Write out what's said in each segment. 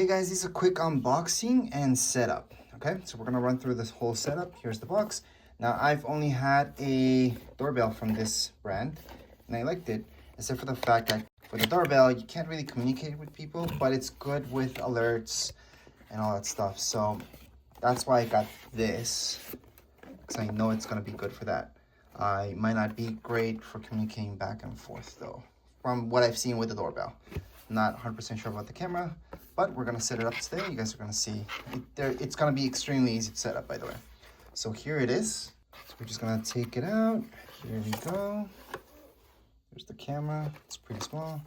Okay guys, this is a quick unboxing and setup. Okay, so we're gonna run through this whole setup. Here's the box. Now I've only had a doorbell from this brand and I liked it, except for the fact that with a doorbell you can't really communicate with people, but it's good with alerts and all that stuff. So that's why I got this, because I know it's gonna be good for that. It might not be great for communicating back and forth though, from what I've seen with the doorbell. Not 100% sure about the camera, but we're gonna set it up today. You guys are gonna see. It's gonna be extremely easy to set up, by the way. So here it is. So we're just gonna take it out. Here we go. There's the camera. It's pretty small.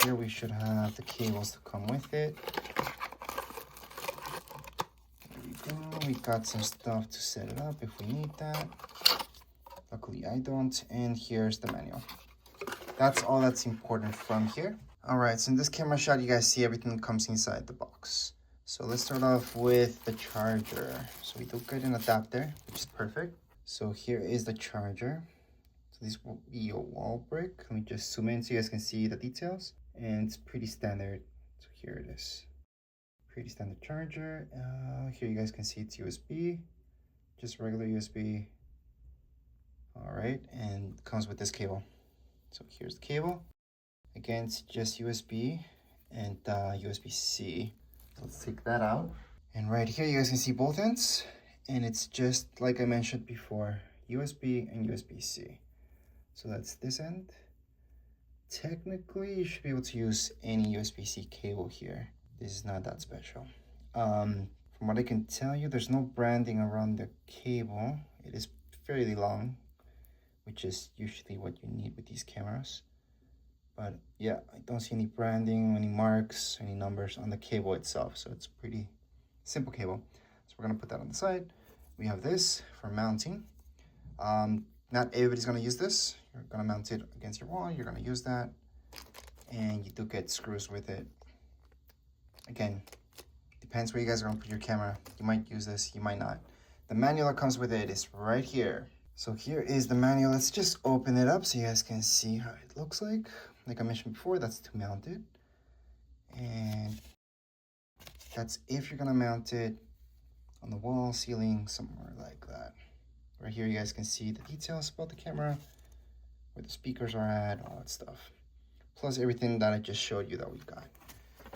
Here we should have the cables to come with it. There we go. We got some stuff to set it up if we need that. Luckily I don't. And here's the manual. That's all that's important from here. All right, so in this camera shot, you guys see everything that comes inside the box. So let's start off with the charger. So we do get an adapter, which is perfect. So here is the charger. So this will be a wall brick. Let me just zoom in so you guys can see the details. And it's pretty standard. So here it is. Pretty standard charger. Here you guys can see it's USB, just regular USB. All right, and it comes with this cable. So here's the cable. Again, it's just USB and USB-C. So let's take that out. And right here, you guys can see both ends. And it's just like I mentioned before, USB and USB-C. So that's this end. Technically, you should be able to use any USB-C cable here. This is not that special. From what I can tell you, there's no branding around the cable. It is fairly long, which is usually what you need with these cameras. But yeah, I don't see any branding, any marks, any numbers on the cable itself. So it's pretty simple cable. So we're gonna put that on the side. We have this for mounting. Not everybody's gonna use this. You're gonna mount it against your wall. You're gonna use that. And you do get screws with it. Again, depends where you guys are gonna put your camera. You might use this, you might not. The manual that comes with it is right here. So here is the manual. Let's just open it up so you guys can see how it looks like. Like I mentioned before, that's to mount it. And that's if you're gonna mount it on the wall, ceiling, somewhere like that. Right here, you guys can see the details about the camera, where the speakers are at, all that stuff. Plus everything that I just showed you that we've got.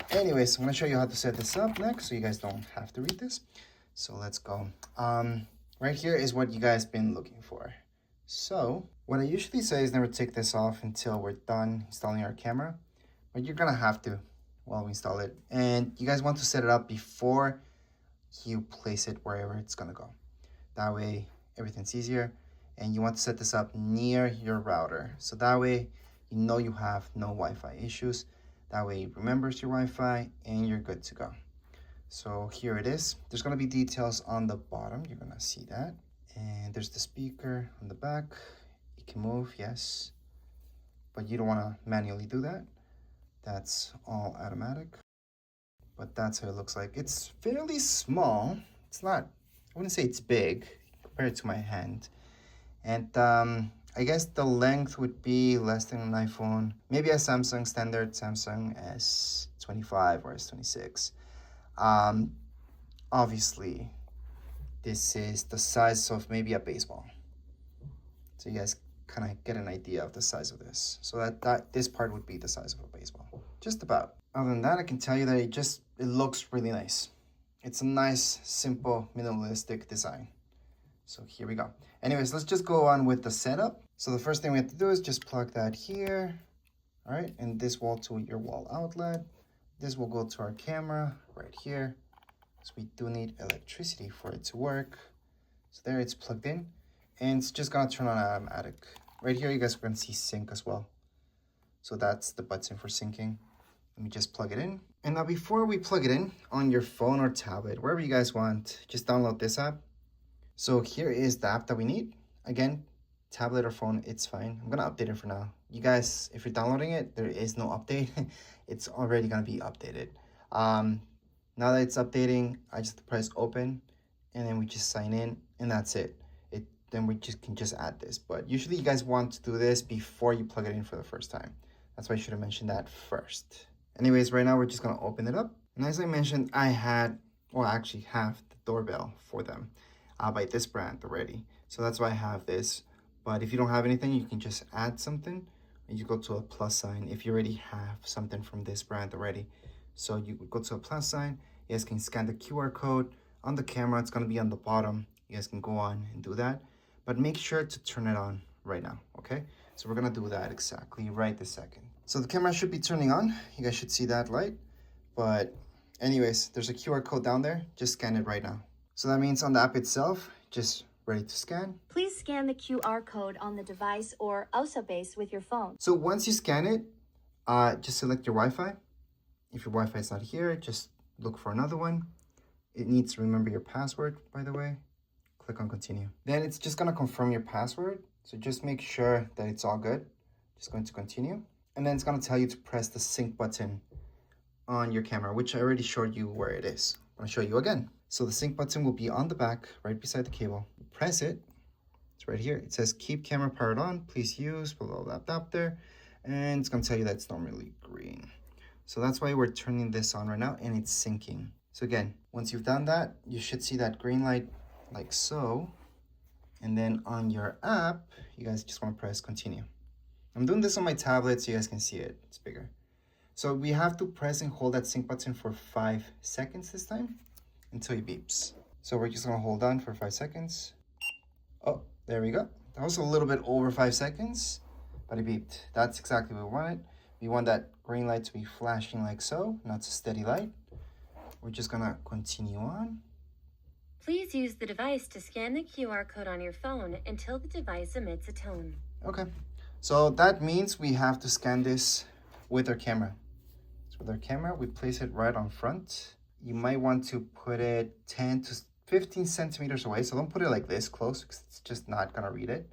Anyways, I'm gonna show you how to set this up next so you guys don't have to read this. So let's go. Right here is what you guys been looking for. So what I usually say is never take this off until we're done installing our camera, but you're gonna have to while we install it. And you guys want to set it up before you place it wherever it's gonna go. That way everything's easier. And you want to set this up near your router. So that way you know you have no Wi-Fi issues. That way it remembers your Wi-Fi and you're good to go. So here it is. There's gonna be details on the bottom. You're gonna see that. And there's the speaker on the back. It can move, yes. But you don't wanna manually do that. That's all automatic. But that's how it looks like. It's fairly small. It's not, I wouldn't say it's big compared to my hand. And I guess the length would be less than an iPhone. Maybe a Samsung standard Samsung S25 or S26. Obviously this is the size of maybe a baseball, so you guys kind of get an idea of the size of this. So that this part would be the size of a baseball, just about. Other than that, I can tell you that it looks really nice. It's a nice, simple, minimalistic design. So here we go. Anyways, let's just go on with the setup. So the first thing we have to do is just plug that here. All right, and this wall to your wall outlet. This will go to our camera right here. So we do need electricity for it to work. So there it's plugged in and it's just gonna turn on automatic. Right here, you guys are gonna see sync as well. So that's the button for syncing. Let me just plug it in. And now before we plug it in on your phone or tablet, wherever you guys want, just download this app. So here is the app that we need. Again, tablet or phone, it's fine. I'm gonna update it for now. You guys, if you're downloading it, there is no update. It's already gonna be updated. Now that it's updating, I just press open and then we just sign in and that's it. Then we can just add this. But usually you guys want to do this before you plug it in for the first time. That's why I should have mentioned that first. Anyways, right now we're just gonna open it up And as I mentioned, I had, well, I actually have the doorbell for them by this brand already. So that's why I have this. But if you don't have anything, you can just add something. And you go to a plus sign if you already have something from this brand already. So you would go to a plus sign. You guys can scan the QR code on the camera. It's going to be on the bottom. You guys can go on and do that. But make sure to turn it on right now, okay? So we're going to do that exactly right this second. So the camera should be turning on. You guys should see that light. But anyways, there's a QR code down there. Just scan it right now. So that means on the app itself, just ready to scan. Please scan the QR code on the device or AOSU base with your phone. So once you scan it, just select your Wi-Fi. If your Wi-Fi is not here, just look for another one. It needs to remember your password, by the way. Click on continue. Then it's just gonna confirm your password. So just make sure that it's all good. Just going to continue. And then it's gonna tell you to press the sync button on your camera, which I already showed you where it is. I'm gonna show you again. So the sync button will be on the back, right beside the cable. Press it, it's right here. It says keep camera powered on, please use, blah, blah, blah, blah, there. And it's gonna tell you that it's normally green. So that's why we're turning this on right now and it's syncing. So again, once you've done that, you should see that green light like so. And then on your app, you guys just wanna press continue. I'm doing this on my tablet so you guys can see it, it's bigger. So we have to press and hold that sync button for 5 seconds this time until it beeps. So we're just gonna hold on for 5 seconds. Oh, there we go. That was a little bit over 5 seconds, but it beeped. That's exactly what we wanted. We want that green light to be flashing like so, not a steady light. We're just gonna continue on. Please use the device to scan the QR code on your phone until the device emits a tone. Okay, so that means we have to scan this with our camera. With our camera, we place it right on front. You might want to put it 10 to 15 centimeters away. So don't put it like this close because it's just not gonna read it.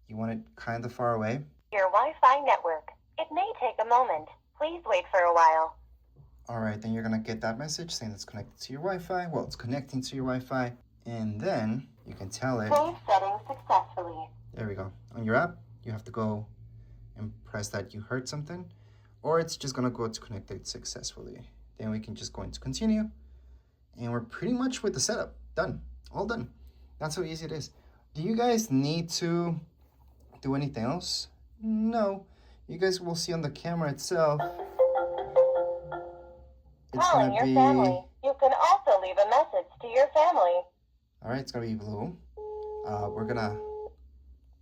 You want it kind of far away. Your Wi-Fi network. It may take a moment. Please wait for a while. All right, then you're gonna get that message saying it's connected to your Wi-Fi. Well, it's connecting to your Wi-Fi. And then you can tell it. Save settings successfully. There we go. On your app, you have to go and press that you heard something. Or it's just gonna go to connected successfully. Then we can just go into continue. And we're pretty much with the setup. Done, all done. That's how easy it is. Do you guys need to do anything else? No, you guys will see on the camera itself. It's Calling your family. You can also leave a message to your family. All right, it's gonna be blue. We're gonna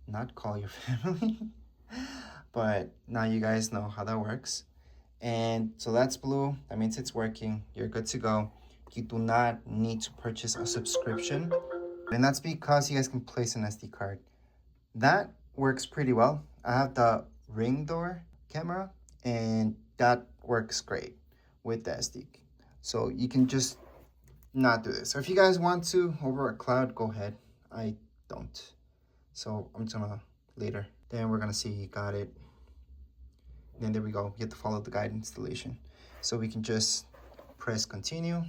not call your family. But now you guys know how that works. And so that's blue. That means it's working. You're good to go. You do not need to purchase a subscription. And that's because you guys can place an SD card. That works pretty well. I have the Ring Door camera and that works great with the SD. So you can just not do this. So if you guys want to over a cloud, go ahead. I don't. So I'm just gonna later. Then we're gonna see you got it. Then there we go. You have to follow the guide installation. So we can just press continue.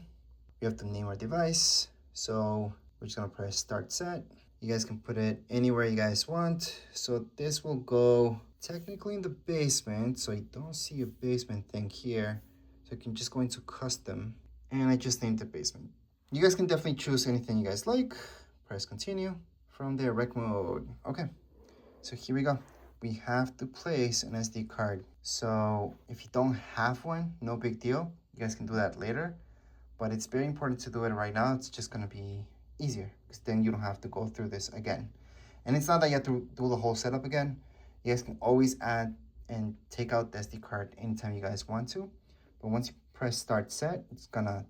We have to name our device. So we're just gonna press start set. You guys can put it anywhere you guys want. So this will go technically in the basement. So I don't see a basement thing here. So you can just go into custom and I just named the basement. You guys can definitely choose anything you guys like. Press continue from there, rec mode. Okay, so here we go. We have to place an SD card. So if you don't have one, no big deal. You guys can do that later, but it's very important to do it right now. It's just gonna be easier because then you don't have to go through this again. And it's not that you have to do the whole setup again. You guys can always add and take out the SD card anytime you guys want to. But once you press start set, it's gonna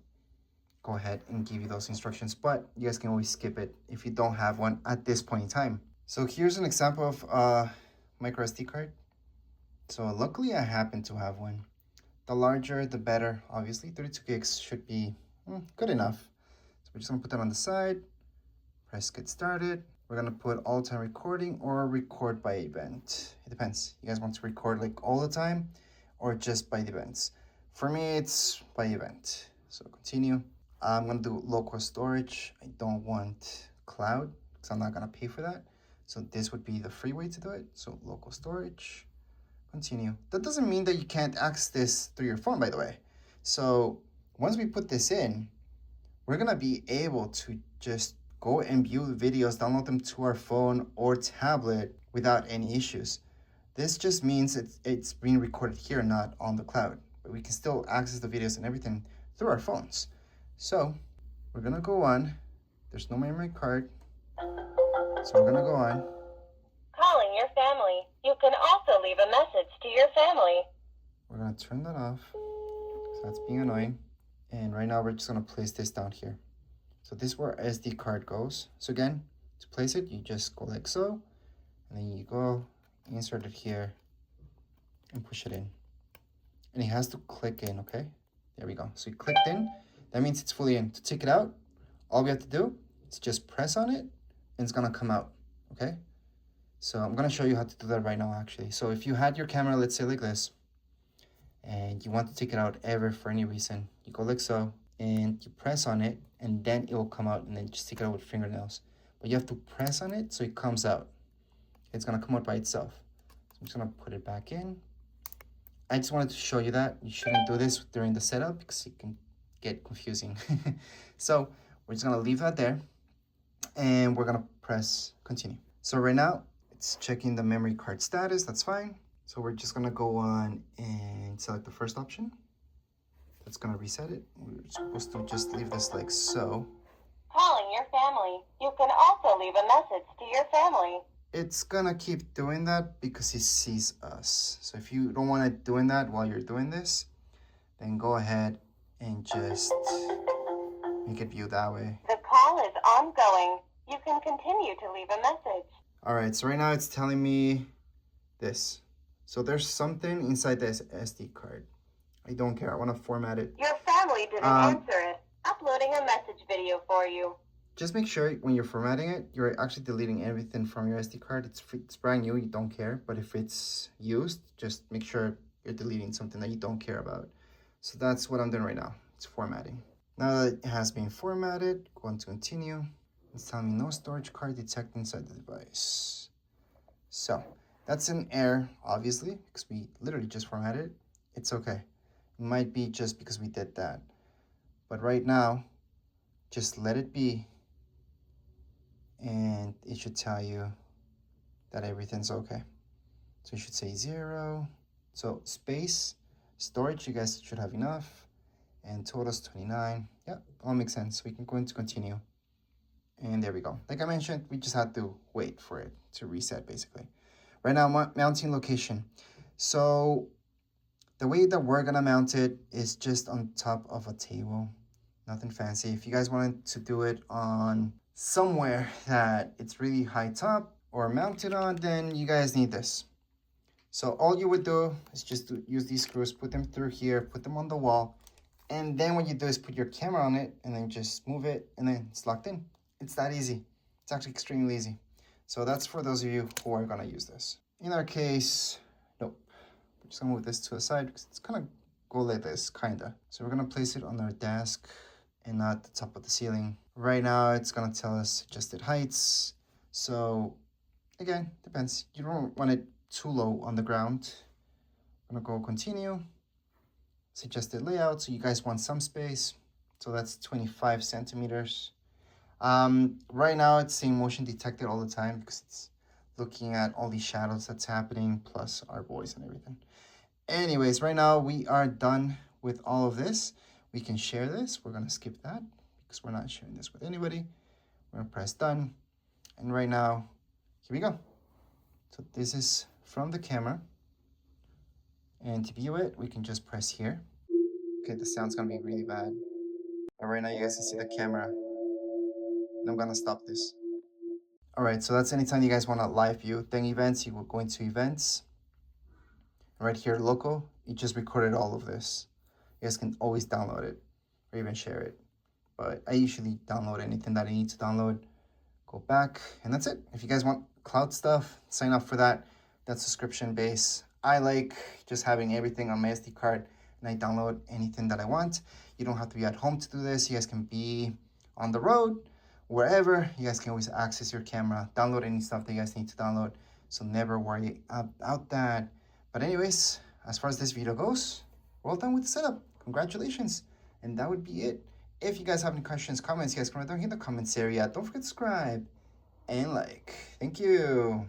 go ahead and give you those instructions, but you guys can always skip it if you don't have one at this point in time. So here's an example of micro SD card. So luckily I happen to have one. The larger, the better, obviously. 32 gigs should be good enough. So we're just gonna put that on the side, press get started. We're gonna put all time recording or record by event. It depends. You guys want to record like all the time or just by the events. For me, it's by event. So continue. I'm gonna do local storage. I don't want cloud because I'm not gonna pay for that. So this would be the free way to do it. So local storage, continue. That doesn't mean that you can't access this through your phone, by the way. So once we put this in, we're gonna be able to just go and view videos, download them to our phone or tablet without any issues. This just means it's being recorded here, not on the cloud, but we can still access the videos and everything through our phones. So we're gonna go on. There's no memory card, so we're gonna go on. Calling your family. You can also leave a message to your family. We're gonna turn that off, so that's being annoying. And right now we're just gonna place this down here. So this is where SD card goes. So again, to place it, you just go like so, and then you go insert it here and push it in. And it has to click in, okay? There we go. So you clicked in, that means it's fully in. To take it out, all we have to do is just press on it and it's gonna come out, okay? So I'm gonna show you how to do that right now actually. So if you had your camera, let's say like this, and you want to take it out ever for any reason, you go like so, and you press on it, and then it will come out, and then just take it out with fingernails. But you have to press on it so it comes out. It's gonna come out by itself. So I'm just gonna put it back in. I just wanted to show you that. You shouldn't do this during the setup because it can get confusing. So we're just gonna leave that there, and we're gonna press continue. So right now, it's checking the memory card status, that's fine. So we're just gonna go on and select the first option. That's gonna reset it. We're supposed to just leave this like so. Calling your family. You can also leave a message to your family. It's gonna keep doing that because it sees us. So if you don't want it doing that while you're doing this, then go ahead and just make it view that way. The call is ongoing. You can continue to leave a message. All right, so right now it's telling me this. So there's something inside this SD card. I don't care, I wanna format it. Your family didn't answer it. Uploading a message video for you. Just make sure when you're formatting it, you're actually deleting everything from your SD card. It's brand new, you don't care. But if it's used, just make sure you're deleting something that you don't care about. So that's what I'm doing right now. It's formatting. Now that it has been formatted, go on to continue. It's telling me no storage card detected inside the device. So that's an error, obviously, because we literally just formatted it. It's okay. It might be just because we did that. But right now, just let it be. And it should tell you that everything's okay. So you should say 0. So space, storage, you guys should have enough. And total's 29. Yeah, all makes sense. We can go into continue. And there we go. Like I mentioned, we just had to wait for it to reset basically. Right now, mounting location. So the way that we're gonna mount it is just on top of a table. Nothing fancy. If you guys wanted to do it on somewhere that it's really high top or mounted on, then you guys need this. So all you would do is just to use these screws, put them through here, put them on the wall, and then what you do is put your camera on it and then just move it and then it's locked in. It's that easy. It's actually extremely easy. So that's for those of you who are gonna use this. In our case, nope. We're just gonna move this to the side because it's gonna go like this, kinda. So we're gonna place it on our desk and not the top of the ceiling. Right now, it's gonna tell us adjusted heights. So again, depends. You don't want it too low on the ground. I'm gonna go continue. Suggested layout, so you guys want some space. So that's 25 centimeters. Right now it's saying motion detected all the time because it's looking at all these shadows that's happening, plus our voice and everything. Anyways, right now we are done with all of this. We can share this. We're gonna skip that because we're not sharing this with anybody. We're gonna press done. And right now, here we go. So this is from the camera. And to view it, we can just press here. Okay, the sound's gonna be really bad. But right now you guys can see the camera. And I'm gonna stop this. All right, so that's anytime you guys wanna live view thing events, you will go into events. Right here, local, it just recorded all of this. You guys can always download it or even share it. But I usually download anything that I need to download. Go back, and that's it. If you guys want cloud stuff, sign up for that. That's subscription based. I like just having everything on my SD card and I download anything that I want. You don't have to be at home to do this. You guys can be on the road, wherever. You guys can always access your camera, download any stuff that you guys need to download. So never worry about that. But anyways, as far as this video goes, we're all done with the setup. Congratulations. And that would be it. If you guys have any questions, comments, you guys can write down here in the comments area. Don't forget to subscribe and like. Thank you.